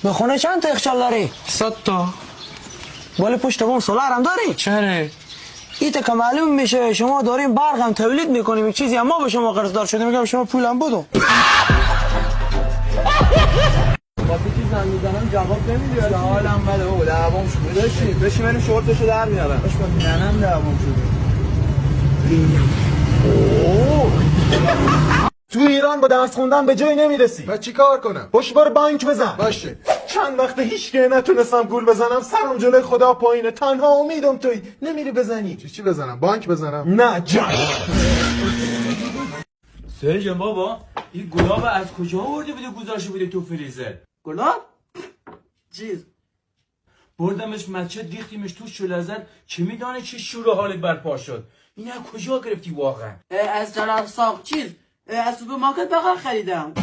به خونه چند تا یخچال داری؟ 100 تا. ولی پشت بوم سولار هم داری؟ چرا؟ ایتا که معلوم میشه شما داریم برق هم تولید میکنیم یک چیزی، اما به شما قرضدار شده میگم شما پولم بدو. واسه چی زنگ میزنم جواب نمیدی؟ حالم بده بابا، دعوام شده. بشین بریم شورتشو در میارم. باش با ننم دعوام شده. تو ایران با درس خوندن به جایی نمیرسی. من چی کار کنم؟ پشت بار بانک بزن. باشه. چند وقت هیچ که نتونستم گول بزنم، سرم جلوی خدا پایینه، تنها امیدم توی. نمیری بزنی؟ چی بزنم؟ بانک بزنم؟ نه جان. سهل بابا این گلاب از کجا آورده بوده گذاشته بوده تو فریزر؟ گلاب؟ چیز؟ بردمش مسجد ریختیمش تو شلزن، چه میدانه چه شور و حالت برپا شد. این از کجا گرفتی واقعا؟ از جلال ساق چیز؟ از سوپرمارکت بغل خریدم.